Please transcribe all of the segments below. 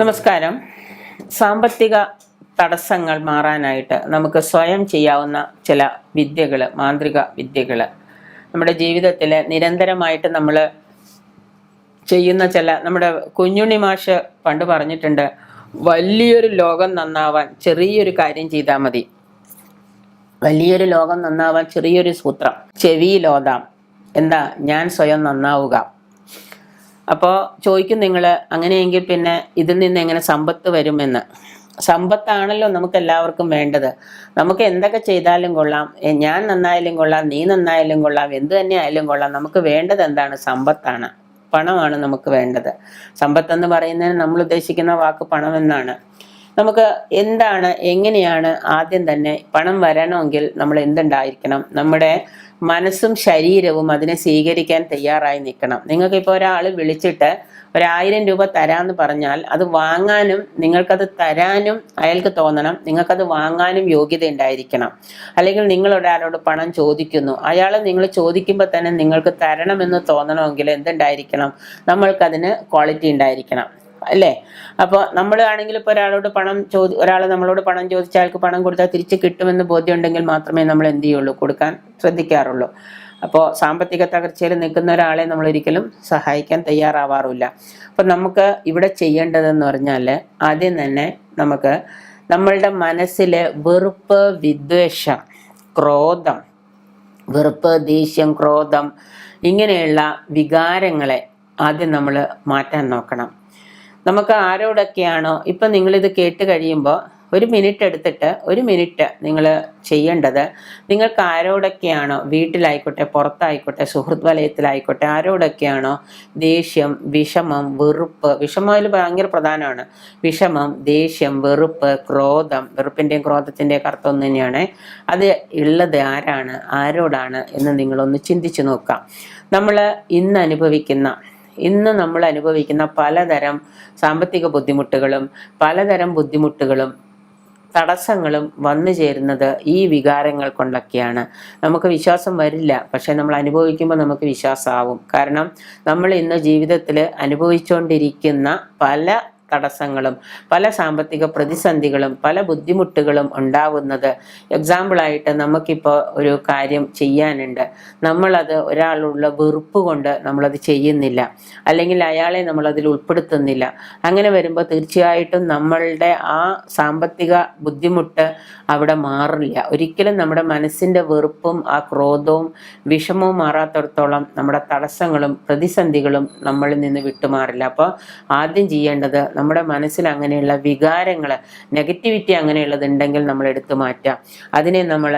നമസ്കാരം. സാമ്പത്തിക തടസ്സങ്ങൾ മാറാനായിട്ട് നമുക്ക് സ്വയം ചെയ്യാവുന്ന ചില വിദ്യകൾ, മാന്ത്രിക വിദ്യകൾ, നമ്മുടെ ജീവിതത്തിൽ നിരന്തരമായിട്ട് നമ്മൾ ചെയ്യുന്ന നമ്മുടെ കുഞ്ഞുണ്ണി മാഷ് പണ്ട് പറഞ്ഞിട്ടുണ്ട്, വലിയൊരു ലോകം നന്നാവാൻ ചെറിയൊരു കാര്യം ചെയ്താൽ മതി. വലിയൊരു ലോകം നന്നാവാൻ ചെറിയൊരു സൂത്രം ചെവിയിലോതാം. എന്താ? ഞാൻ സ്വയം നന്നാവുക. അപ്പോൾ ചോദിക്കും നിങ്ങൾ, അങ്ങനെയെങ്കിൽ പിന്നെ ഇതിൽ നിന്ന് എങ്ങനെ സമ്പത്ത് വരുമെന്ന്. സമ്പത്താണല്ലോ നമുക്ക് എല്ലാവർക്കും വേണ്ടത്. നമുക്ക് എന്തൊക്കെ ചെയ്താലും കൊള്ളാം, ഞാൻ നന്നായാലും കൊള്ളാം, നീ നന്നായാലും കൊള്ളാം, എന്ത് തന്നെ ആയാലും കൊള്ളാം, നമുക്ക് വേണ്ടത് എന്താണ്? സമ്പത്താണ്, പണമാണ് നമുക്ക് വേണ്ടത്. സമ്പത്തെന്ന് പറയുന്നതിന് നമ്മൾ ഉദ്ദേശിക്കുന്ന വാക്ക് പണം എന്നാണ്. നമുക്ക് എന്താണ്, എങ്ങനെയാണ്? ആദ്യം തന്നെ പണം വരണമെങ്കിൽ നമ്മൾ എന്തുണ്ടായിരിക്കണം? നമ്മുടെ മനസ്സും ശരീരവും അതിനെ സ്വീകരിക്കാൻ തയ്യാറായി നിൽക്കണം. നിങ്ങൾക്കിപ്പോൾ ഒരാൾ വിളിച്ചിട്ട് 1000 രൂപ തരാമെന്ന് പറഞ്ഞാൽ അത് വാങ്ങാനും നിങ്ങൾക്കത് തരാനും അയാൾക്ക് തോന്നണം, നിങ്ങൾക്കത് വാങ്ങാനും യോഗ്യത ഉണ്ടായിരിക്കണം. അല്ലെങ്കിൽ നിങ്ങൾ ഒരാളോട് പണം ചോദിക്കുന്നു, അയാൾ നിങ്ങൾ ചോദിക്കുമ്പോൾ തന്നെ നിങ്ങൾക്ക് തരണമെന്ന് തോന്നണമെങ്കിൽ എന്തുണ്ടായിരിക്കണം? നമ്മൾക്കതിന് ക്വാളിറ്റി ഉണ്ടായിരിക്കണം, അല്ലേ? അപ്പോൾ നമ്മൾ ആണെങ്കിൽ ഇപ്പോൾ ഒരാൾ നമ്മളോട് പണം ചോദിച്ചാൽ അയാൾക്ക് പണം കൊടുത്താൽ തിരിച്ച് കിട്ടുമെന്ന് ബോധ്യമുണ്ടെങ്കിൽ മാത്രമേ നമ്മൾ എന്ത് ചെയ്യുള്ളൂ? കൊടുക്കാൻ ശ്രദ്ധിക്കാറുള്ളൂ. അപ്പോൾ സാമ്പത്തിക തകർച്ചയിൽ നിൽക്കുന്ന ഒരാളെ നമ്മൾ ഒരിക്കലും സഹായിക്കാൻ തയ്യാറാവാറില്ല. അപ്പം നമുക്ക് ഇവിടെ ചെയ്യേണ്ടതെന്ന് പറഞ്ഞാൽ, ആദ്യം തന്നെ നമുക്ക് നമ്മളുടെ മനസ്സിലെ വെറുപ്പ്, വിദ്വേഷം, ക്രോധം, വെറുപ്പ്, ദേഷ്യം, ക്രോധം, ഇങ്ങനെയുള്ള വികാരങ്ങളെ ആദ്യം നമ്മൾ മാറ്റാൻ നോക്കണം. നമുക്ക് ആരോടൊക്കെയാണോ, ഇപ്പം നിങ്ങളിത് കേട്ട് കഴിയുമ്പോൾ ഒരു മിനിറ്റ് എടുത്തിട്ട് 1 മിനിറ്റ് നിങ്ങൾ ചെയ്യേണ്ടത്, നിങ്ങൾക്ക് ആരോടൊക്കെയാണോ, വീട്ടിലായിക്കോട്ടെ, പുറത്തായിക്കോട്ടെ, സുഹൃത്ത് വലയത്തിലായിക്കോട്ടെ, ആരോടൊക്കെയാണോ ദേഷ്യം, വിഷമം, വെറുപ്പ്, വിഷമം അതിൽ ഭയങ്കര പ്രധാനമാണ്. വിഷമം, ദേഷ്യം, വെറുപ്പ്, ക്രോധം, വെറുപ്പിൻ്റെയും ക്രോധത്തിൻ്റെയും അർത്ഥം ഒന്ന് തന്നെയാണ്. അത് ഉള്ളത് ആരാണ്, ആരോടാണ് എന്ന് നിങ്ങളൊന്ന് ചിന്തിച്ചു നോക്കാം. ഇന്ന് നമ്മൾ അനുഭവിക്കുന്ന പലതരം സാമ്പത്തിക ബുദ്ധിമുട്ടുകളും തടസ്സങ്ങളും വന്നു ചേരുന്നത് ഈ വികാരങ്ങൾ കൊണ്ടൊക്കെയാണ്. നമുക്ക് വിശ്വാസം വരില്ല, പക്ഷെ നമ്മൾ അനുഭവിക്കുമ്പോൾ നമുക്ക് വിശ്വാസമാവും. കാരണം നമ്മൾ ഇന്ന് ജീവിതത്തിൽ അനുഭവിച്ചുകൊണ്ടിരിക്കുന്ന പല തടസ്സങ്ങളും, പല സാമ്പത്തിക പ്രതിസന്ധികളും, പല ബുദ്ധിമുട്ടുകളും ഉണ്ടാവുന്നത്, എക്സാമ്പിളായിട്ട് നമുക്കിപ്പോൾ ഒരു കാര്യം ചെയ്യാനുണ്ട്, നമ്മളത് ഒരാളുള്ള വെറുപ്പ് കൊണ്ട് നമ്മളത് ചെയ്യുന്നില്ല, അല്ലെങ്കിൽ അയാളെ നമ്മളതിൽ ഉൾപ്പെടുത്തുന്നില്ല. അങ്ങനെ വരുമ്പോൾ തീർച്ചയായിട്ടും നമ്മളുടെ ആ സാമ്പത്തിക ബുദ്ധിമുട്ട് അവിടെ മാറില്ല. ഒരിക്കലും നമ്മുടെ മനസ്സിൻ്റെ വെറുപ്പും ആ ക്രോധവും വിഷമവും മാറാത്തിടത്തോളം നമ്മുടെ തടസ്സങ്ങളും പ്രതിസന്ധികളും നമ്മളിൽ നിന്ന് വിട്ടുമാറില്ല. അപ്പോൾ ആദ്യം ചെയ്യേണ്ടത്, നമ്മുടെ മനസ്സിൽ അങ്ങനെയുള്ള വികാരങ്ങൾ, നെഗറ്റിവിറ്റി അങ്ങനെയുള്ളതുണ്ടെങ്കിൽ നമ്മൾ എടുത്തു മാറ്റാം. അതിനെ നമ്മൾ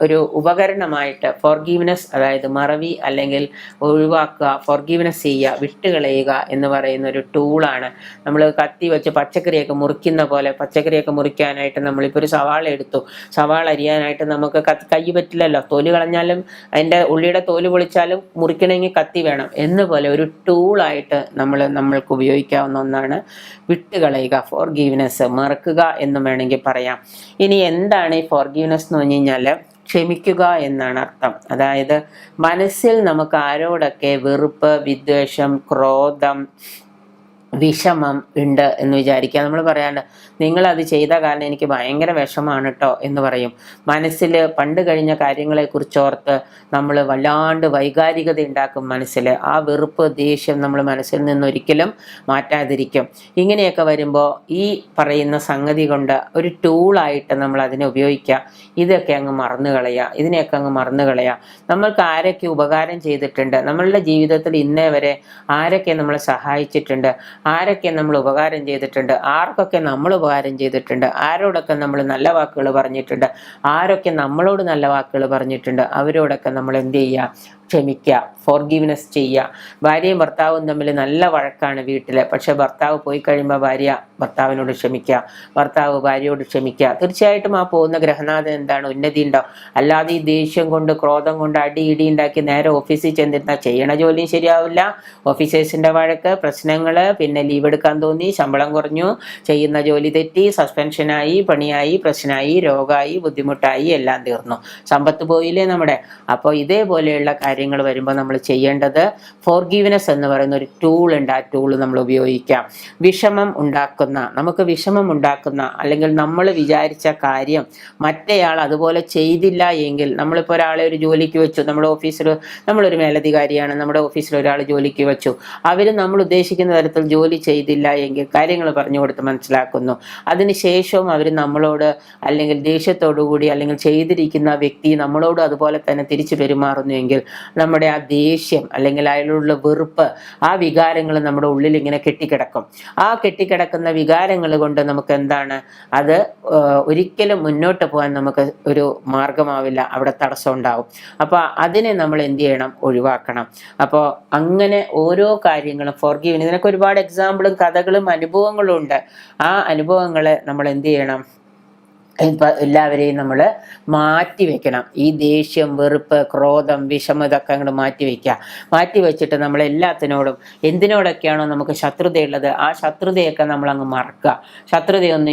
ഒരു ഉപകരണമായിട്ട് ഫോർഗീവ്നെസ്, അതായത് മറവി അല്ലെങ്കിൽ ഒഴിവാക്കുക, ഫോർഗീവ്നെസ് ചെയ്യുക, വിട്ടുകളയുക എന്ന് പറയുന്ന ഒരു ടൂളാണ്. നമ്മൾ കത്തി വെച്ച് പച്ചക്കറിയൊക്കെ മുറിക്കുന്ന പോലെ, പച്ചക്കറിയൊക്കെ മുറിക്കാനായിട്ട് നമ്മളിപ്പോൾ ഒരു സവാള എടുത്തു, സവാള അരിയാനായിട്ട് നമുക്ക് കൈ പറ്റില്ലല്ലോ, തോല് കളഞ്ഞാലും അതിൻ്റെ ഉള്ളിയുടെ തോല് പൊളിച്ചാലും മുറിക്കണമെങ്കിൽ കത്തി വേണം. എന്നുപോലെ ഒരു ടൂളായിട്ട് നമ്മൾക്ക് ഉപയോഗിക്കാവുന്ന ഒന്നാണ് വിട്ടുകളയുക, ഫോർഗീവ്നെസ്, മറക്കുക എന്നും വേണമെങ്കിൽ പറയാം. ഇനി എന്താണ് ഈ ഫോർഗീവ്നെസ് എന്ന് പറഞ്ഞു കഴിഞ്ഞാൽ, ക്ഷമിക്കുക എന്നാണ് അർത്ഥം. അതായത് മനസ്സിൽ നമുക്ക് ആരോടൊക്കെ വെറുപ്പ്, വിദ്വേഷം, ക്രോധം, വിഷമം ഉണ്ട് എന്ന് വിചാരിക്കുക. നമ്മൾ പറയാണ്ട്, നിങ്ങളത് ചെയ്ത കാരണം എനിക്ക് ഭയങ്കര വിഷമാണ് കേട്ടോ എന്ന് പറയും. മനസ്സിൽ പണ്ട് കഴിഞ്ഞ കാര്യങ്ങളെക്കുറിച്ച് ഓർത്ത് നമ്മൾ വല്ലാണ്ട് വൈകാരികത ഉണ്ടാക്കും. മനസ്സിൽ ആ വെറുപ്പ്, ദേഷ്യം നമ്മൾ മനസ്സിൽ നിന്നൊരിക്കലും മാറ്റാതിരിക്കും. ഇങ്ങനെയൊക്കെ വരുമ്പോൾ ഈ പറയുന്ന സംഗതി കൊണ്ട് ഒരു ടൂളായിട്ട് നമ്മൾ അതിനെ ഉപയോഗിക്കുക. ഇതിനെയൊക്കെ അങ്ങ് മറന്നു കളയുക. നമ്മൾക്ക് ആരൊക്കെ ഉപകാരം ചെയ്തിട്ടുണ്ട്, നമ്മളുടെ ജീവിതത്തിൽ ഇന്നേ വരെ ആരൊക്കെ നമ്മളെ സഹായിച്ചിട്ടുണ്ട്, ആരൊക്കെ നമ്മൾ ഉപകാരം ചെയ്തിട്ടുണ്ട്, ആർക്കൊക്കെ നമ്മൾ ഉപകാരം ചെയ്തിട്ടുണ്ട്, ആരോടൊക്കെ നമ്മൾ നല്ല വാക്കുകൾ പറഞ്ഞിട്ടുണ്ട്, ആരൊക്കെ നമ്മളോട് നല്ല വാക്കുകൾ പറഞ്ഞിട്ടുണ്ട്, അവരോടൊക്കെ നമ്മൾ എന്ത് ചെയ്യുക? ക്ഷമിക്കുക, ഫോർഗീവ്നെസ് ചെയ്യുക. ഭാര്യയും ഭർത്താവും തമ്മിൽ നല്ല വഴക്കാണ് വീട്ടിൽ, പക്ഷെ ഭർത്താവ് പോയി കഴിയുമ്പോൾ ഭാര്യ ഭർത്താവിനോട് ക്ഷമിക്കുക, ഭർത്താവ് ഭാര്യയോട് ക്ഷമിക്കുക. തീർച്ചയായിട്ടും ആ പോകുന്ന ഗ്രഹനാഥൻ എന്താണ്? ഉന്നതി ഉണ്ടോ? അല്ലാതെ ഈ ദേഷ്യം കൊണ്ട്, ക്രോധം കൊണ്ട് ഇടി ഉണ്ടാക്കി നേരെ ഓഫീസിൽ ചെന്നിരുന്നാൽ ചെയ്യണ ജോലിയും ശരിയാവില്ല. ഓഫീസേഴ്സിൻ്റെ വഴക്ക്, പ്രശ്നങ്ങൾ, പിന്നെ ലീവ് എടുക്കാൻ തോന്നി, ശമ്പളം കുറഞ്ഞു, ചെയ്യുന്ന ജോലി തെറ്റി, സസ്പെൻഷനായി, പണിയായി, പ്രശ്നമായി, രോഗമായി, ബുദ്ധിമുട്ടായി, എല്ലാം തീർന്നു, സമ്പത്ത് പോയില്ലേ നമ്മുടെ. അപ്പോൾ ഇതേപോലെയുള്ള കാര്യങ്ങൾ വരുമ്പോൾ നമ്മൾ ചെയ്യേണ്ടത് ഫോർഗീവ്നെസ് എന്ന് പറയുന്ന ഒരു ടൂൾ ഉണ്ട്. ആ ടൂൾ നമ്മൾ ഉപയോഗിക്കാം. നമുക്ക് വിഷമം ഉണ്ടാക്കുന്ന അല്ലെങ്കിൽ നമ്മൾ വിചാരിച്ച കാര്യം മറ്റേയാൾ അതുപോലെ ചെയ്തില്ല എങ്കിൽ, നമ്മളിപ്പോൾ ഒരാളെ ഒരു ജോലിക്ക് വെച്ചു, നമ്മുടെ ഓഫീസിൽ നമ്മളൊരു മേലധികാരിയാണ്, നമ്മുടെ ഓഫീസിൽ ഒരാൾ ജോലിക്ക് വെച്ചു, അവർ നമ്മൾ ഉദ്ദേശിക്കുന്ന തരത്തിൽ ജോലി ചെയ്തില്ല എങ്കിൽ കാര്യങ്ങൾ പറഞ്ഞു കൊടുത്ത് മനസ്സിലാക്കുന്നു. അതിനുശേഷവും അവർ നമ്മളോട് അല്ലെങ്കിൽ ദേഷ്യത്തോടുകൂടി അല്ലെങ്കിൽ ചെയ്തിരിക്കുന്ന വ്യക്തി നമ്മളോട് അതുപോലെ തന്നെ തിരിച്ചു പെരുമാറുന്നുവെങ്കിൽ നമ്മുടെ ആ ദേഷ്യം അല്ലെങ്കിൽ അയാളുള്ള വെറുപ്പ്, ആ വികാരങ്ങൾ നമ്മുടെ ഉള്ളിൽ ഇങ്ങനെ കെട്ടിക്കിടക്കും. ആ കെട്ടിക്കിടക്കുന്ന വികാരങ്ങൾ കൊണ്ട് നമുക്ക് എന്താണ്, അത് ഒരിക്കലും മുന്നോട്ട് പോകാൻ നമുക്ക് ഒരു മാർഗമാവില്ല, അവിടെ തടസ്സം ഉണ്ടാവും. അപ്പോൾ അതിനെ നമ്മൾ എന്ത് ചെയ്യണം, ഒഴിവാക്കണം. അപ്പോൾ അങ്ങനെ ഓരോ കാര്യങ്ങളും ഫോർഗീവിങ്, ഇതിനൊക്കെ ഒരുപാട് എക്സാമ്പിളും കഥകളും അനുഭവങ്ങളും ഉണ്ട്. ആ അനുഭവങ്ങളെ നമ്മൾ എന്ത് ചെയ്യണം, എല്ലാവരെയും നമ്മൾ മാറ്റി വെക്കണം. ഈ ദേഷ്യം, വെറുപ്പ്, ക്രോധം, വിഷമം ഇതൊക്കെ അങ്ങോട്ട് മാറ്റി വെച്ചിട്ട് നമ്മൾ എല്ലാത്തിനോടും എന്തിനോടൊക്കെയാണോ നമുക്ക് ശത്രുതയുള്ളത് ആ ശത്രുതയൊക്കെ നമ്മൾ അങ്ങ് മറക്കുക. ശത്രുതയൊന്നും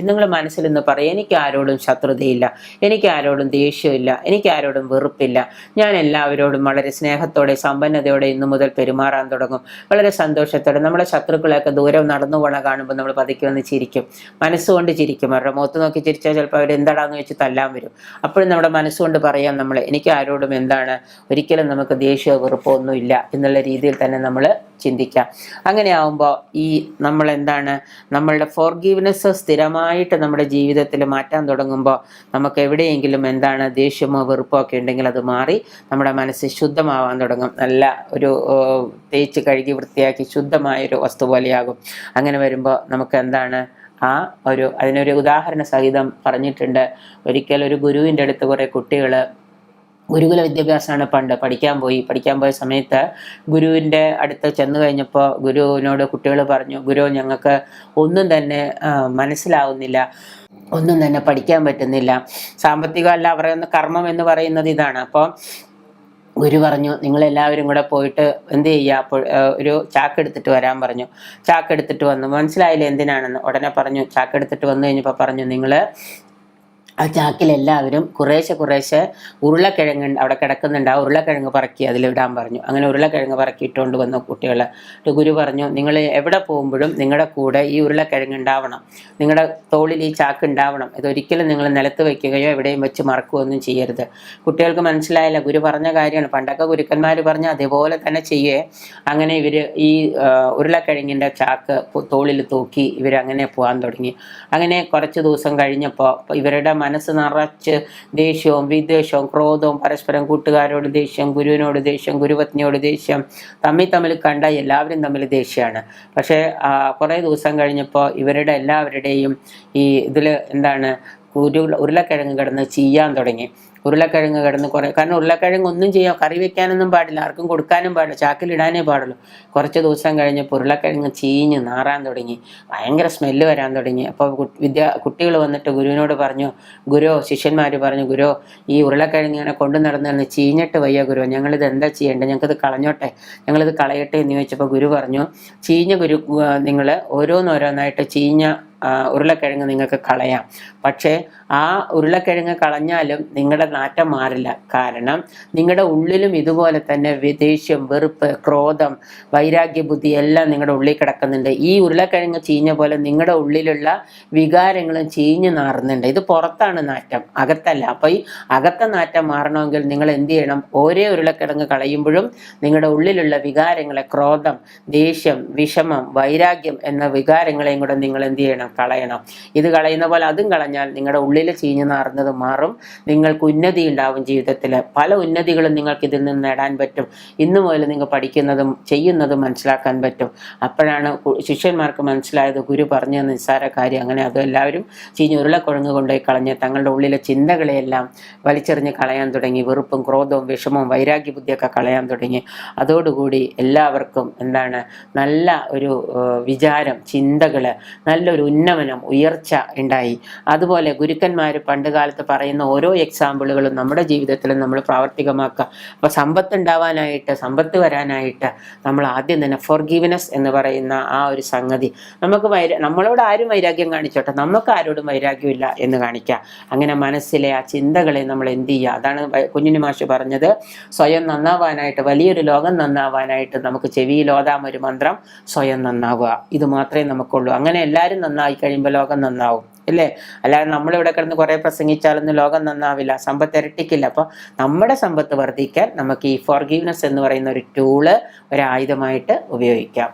നിങ്ങൾ മനസ്സിൽ നിന്ന് പറയും, എനിക്ക് ആരോടും ശത്രുതയില്ല, എനിക്ക് ആരോടും ദേഷ്യമില്ല, എനിക്ക് ആരോടും വെറുപ്പില്ല, ഞാൻ എല്ലാവരോടും വളരെ സ്നേഹത്തോടെ സമ്പന്നതയോടെ ഇന്നു മുതൽ പെരുമാറാൻ തുടങ്ങും, വളരെ സന്തോഷത്തോടെ. നമ്മുടെ ശത്രുക്കളെയൊക്കെ ദൂരം നടന്നു പോണ കാണുമ്പോൾ നമ്മൾ പതുക്കെ വന്ന് ചിരിക്കും, മനസ്സുകൊണ്ട് ചിരിക്കും. അവരുടെ മുഖത്ത് നോക്കി ചിരിച്ചാൽ ചിലപ്പോൾ അവർ എന്താടാന്ന് വെച്ച് തല്ലാൻ വരും. അപ്പോഴും നമ്മുടെ മനസ്സുകൊണ്ട് പറയാം, എനിക്ക് ആരോടും ഒരിക്കലും നമുക്ക് ദേഷ്യമോ വെറുപ്പോ ഒന്നും ഇല്ല എന്നുള്ള രീതിയിൽ തന്നെ നമ്മൾ ചിന്തിക്കാം. അങ്ങനെ ആവുമ്പോൾ നമ്മളുടെ ഫോർഗീവ്നെസ് സ്ഥിരമായിട്ട് നമ്മുടെ ജീവിതത്തിൽ മാറ്റാൻ തുടങ്ങുമ്പോൾ നമുക്ക് എവിടെയെങ്കിലും ദേഷ്യമോ വെറുപ്പോ ഒക്കെ ഉണ്ടെങ്കിൽ അത് മാറി നമ്മുടെ മനസ്സ് ശുദ്ധമാവാൻ തുടങ്ങും. നല്ല ഒരു തേച്ച് കഴുകി വൃത്തിയാക്കി ശുദ്ധമായൊരു വസ്തു പോലെയാകും. അങ്ങനെ വരുമ്പോൾ നമുക്ക് അതിനൊരു ഉദാഹരണ സഹിതം പറഞ്ഞിട്ടുണ്ട്. ഒരിക്കൽ ഒരു ഗുരുവിൻ്റെ അടുത്ത് കുറേ കുട്ടികൾ, ഗുരുകുല വിദ്യാഭ്യാസമാണ് പണ്ട്, പഠിക്കാൻ പോയ സമയത്ത് ഗുരുവിൻ്റെ അടുത്ത് ചെന്ന് കഴിഞ്ഞപ്പോൾ ഗുരുവിനോട് കുട്ടികൾ പറഞ്ഞു, ഗുരു ഞങ്ങൾക്ക് ഒന്നും തന്നെ മനസ്സിലാവുന്നില്ല, ഒന്നും തന്നെ പഠിക്കാൻ പറ്റുന്നില്ല, സാമ്പത്തികമല്ല അവരുടെ കർമ്മം എന്ന് പറയുന്നത് ഇതാണ്. അപ്പോൾ ഗുരു പറഞ്ഞു, നിങ്ങളെല്ലാവരും കൂടെ പോയിട്ട് എന്ത് ചെയ്യുക, അപ്പോൾ ഒരു ചാക്കെടുത്തിട്ട് വരാൻ പറഞ്ഞു. ചാക്കെടുത്തിട്ട് വന്നു. മനസ്സിലായില്ല എന്തിനാണെന്ന്. ഉടനെ പറഞ്ഞു, ചാക്കെടുത്തിട്ട് വന്നു കഴിഞ്ഞപ്പോൾ പറഞ്ഞു, നിങ്ങൾ ആ ചാക്കിലെല്ലാവരും കുറേശ്ശെ ഉരുളക്കിഴങ്ങ് അവിടെ കിടക്കുന്നുണ്ട്, ആ ഉരുളക്കിഴങ്ങ് പറക്കി അതിലിടാൻ പറഞ്ഞു. അങ്ങനെ ഉരുളക്കിഴങ്ങ് പറക്കി ഇട്ടുകൊണ്ട് വന്ന കുട്ടികൾ. ഗുരു പറഞ്ഞു, നിങ്ങൾ എവിടെ പോകുമ്പോഴും നിങ്ങളുടെ കൂടെ ഈ ഉരുളക്കിഴങ്ങ് ഉണ്ടാവണം, നിങ്ങളുടെ തോളിൽ ഈ ചാക്ക് ഉണ്ടാവണം. ഇതൊരിക്കലും നിങ്ങൾ നിലത്ത് വയ്ക്കുകയോ എവിടെയും വെച്ച് മറക്കുകയോ ഒന്നും ചെയ്യരുത്. കുട്ടികൾക്ക് മനസ്സിലായില്ല, ഗുരു പറഞ്ഞ കാര്യമാണ്. പണ്ടൊക്കെ ഗുരുക്കന്മാർ പറഞ്ഞ അതേപോലെ തന്നെ ചെയ്യേ. അങ്ങനെ ഇവർ ഈ ഉരുളക്കിഴങ്ങിൻ്റെ ചാക്ക് തോളിൽ തൂക്കി ഇവരങ്ങനെ പോകാൻ തുടങ്ങി. അങ്ങനെ കുറച്ച് ദിവസം കഴിഞ്ഞപ്പോൾ ഇവരുടെ മനസ്സ് നിറച്ച് ദേഷ്യവും വിദ്വേഷവും ക്രോധവും, പരസ്പരം കൂട്ടുകാരോട് ദേഷ്യം, ഗുരുവിനോട് ദേഷ്യം, ഗുരുപത്നിയോട് ദേഷ്യം, തമ്മിൽ കണ്ട എല്ലാവരും തമ്മിൽ ദേഷ്യമാണ്. പക്ഷേ കുറേ ദിവസം കഴിഞ്ഞപ്പോൾ ഇവരുടെ എല്ലാവരുടെയും ഈ ഇതിൽ ഉരുളക്കിഴങ്ങ് കിടന്ന് ചെയ്യാൻ തുടങ്ങി. ഉരുളക്കിഴങ്ങ് കിടന്ന് കാരണം ഉരുളക്കിഴങ്ങ് ഒന്നും ചെയ്യാം, കറി വെക്കാനൊന്നും പാടില്ല, ആർക്കും കൊടുക്കാനും പാടില്ല, ചാക്കിലിടാനേ പാടുള്ളൂ. കുറച്ച് ദിവസം കഴിഞ്ഞപ്പോൾ ഉരുളക്കിഴങ്ങ് ചീഞ്ഞ് നാറാൻ തുടങ്ങി, ഭയങ്കര സ്മെല്ല് വരാൻ തുടങ്ങി. അപ്പോൾ കുട്ടികൾ വന്നിട്ട് ഗുരുവിനോട് പറഞ്ഞു, ശിഷ്യന്മാർ പറഞ്ഞു, ഗുരു ഈ ഉരുളക്കിഴങ്ങ് ഇങ്ങനെ കൊണ്ടു നടന്നു ചീഞ്ഞിട്ട് വയ്യ ഗുരു, ഞങ്ങളിത് എന്താ ചെയ്യേണ്ടത്, ഞങ്ങൾക്കിത് ഞങ്ങളിത് കളയട്ടെ എന്ന് ചോദിച്ചപ്പോൾ ഗുരു പറഞ്ഞു, നിങ്ങൾ ഓരോന്നോരോന്നായിട്ട് ചീഞ്ഞ ഉരുളക്കിഴങ്ങ് നിങ്ങൾക്ക് കളയാം, പക്ഷേ ആ ഉരുളക്കിഴങ്ങ് കളഞ്ഞാലും നിങ്ങളുടെ നാറ്റം മാറില്ല. കാരണം നിങ്ങളുടെ ഉള്ളിലും ഇതുപോലെ തന്നെ ദേഷ്യം, വെറുപ്പ്, ക്രോധം, വൈരാഗ്യ ബുദ്ധി എല്ലാം നിങ്ങളുടെ ഉള്ളിൽ കിടക്കുന്നുണ്ട്. ഈ ഉരുളക്കിഴങ്ങ് ചീഞ്ഞ പോലെ നിങ്ങളുടെ ഉള്ളിലുള്ള വികാരങ്ങളും ചീഞ്ഞു നാറുന്നുണ്ട്. ഇത് പുറത്താണ് നാറ്റം, അകത്തല്ല. അപ്പോൾ ഈ അകത്തെ നാറ്റം മാറണമെങ്കിൽ നിങ്ങൾ എന്ത് ചെയ്യണം, ഓരോ ഉരുളക്കിഴങ്ങ് കളയുമ്പോഴും നിങ്ങളുടെ ഉള്ളിലുള്ള വികാരങ്ങളെ, ക്രോധം, ദേഷ്യം, വിഷമം, വൈരാഗ്യം എന്ന വികാരങ്ങളെയും കൂടെ നിങ്ങൾ എന്ത് ചെയ്യണം, കളയണം. ഇത് കളയുന്ന പോലെ അതും കളഞ്ഞാൽ നിങ്ങളുടെ ഉള്ളിൽ ചീഞ്ഞു നാറുന്നത് മാറും, നിങ്ങൾക്ക് ഉന്നതി ഉണ്ടാവും. ജീവിതത്തിൽ പല ഉന്നതികളും നിങ്ങൾക്ക് ഇതിൽ നിന്ന് നേടാൻ പറ്റും. ഇന്നു മുതൽ നിങ്ങൾ പഠിക്കുന്നതും ചെയ്യുന്നതും മനസ്സിലാക്കാൻ പറ്റും. അപ്പോഴാണ് ശിഷ്യന്മാർക്ക് മനസ്സിലായത് ഗുരു പറഞ്ഞ നിസ്സാര കാര്യം. അങ്ങനെ അത് എല്ലാവരും ഉരുളക്കിഴങ്ങ് കൊണ്ടുപോയി കളഞ്ഞ് തങ്ങളുടെ ഉള്ളിലെ ചിന്തകളെയെല്ലാം വലിച്ചെറിഞ്ഞ് കളയാൻ തുടങ്ങി. വെറുപ്പും ക്രോധവും വിഷമവും വൈരാഗ്യ ബുദ്ധിയൊക്കെ കളയാൻ തുടങ്ങി. അതോടുകൂടി എല്ലാവർക്കും നല്ല ഒരു വിചാരം, ചിന്തകൾ, നല്ലൊരു ഉന്നമനം, ഉയർച്ച ഉണ്ടായി. അതുപോലെ ഗുരുക്കന്മാർ പണ്ട് കാലത്ത് പറയുന്ന ഓരോ എക്സാമ്പിളുകളും നമ്മുടെ ജീവിതത്തിൽ നമ്മൾ പ്രാവർത്തികമാക്കുക. അപ്പോൾ സമ്പത്ത് ഉണ്ടാവാനായിട്ട്, സമ്പത്ത് വരാനായിട്ട് നമ്മൾ ആദ്യം തന്നെ ഫോർഗീവ്നെസ് എന്ന് പറയുന്ന ആ ഒരു സംഗതി, നമുക്ക് നമ്മളോട് ആരും വൈരാഗ്യം കാണിച്ചോട്ടെ, നമുക്ക് ആരോടും വൈരാഗ്യമില്ല എന്ന് കാണിക്കുക. അങ്ങനെ മനസ്സിലെ ആ ചിന്തകളെ നമ്മൾ എന്ത് ചെയ്യുക? അതാണ് കുഞ്ഞിനി മാഷ് പറഞ്ഞത്, സ്വയം നന്നാവാനായിട്ട്, വലിയൊരു ലോകം നന്നാവാനായിട്ട് നമുക്ക് ചെവിയിലോതാം ഒരു മന്ത്രം, സ്വയം നന്നാവുക. ഇത് മാത്രമേ നമുക്കുള്ളൂ. അങ്ങനെ എല്ലാവരും നന്നായി കഴിയുമ്പോൾ ലോകം നന്നാവും, അല്ലേ? അല്ലാതെ നമ്മളിവിടെ കിടന്ന് കുറേ പ്രസംഗിച്ചാലൊന്നും ലോകം നന്നാവില്ല, സമ്പത്ത് ഇരട്ടിക്കില്ല. അപ്പോൾ നമ്മുടെ സമ്പത്ത് വർദ്ധിക്കാൻ നമുക്ക് ഈ ഫോർഗീവ്നെസ് എന്ന് പറയുന്ന ഒരു ടൂള്, ഒരു ആയുധമായിട്ട് ഉപയോഗിക്കാം.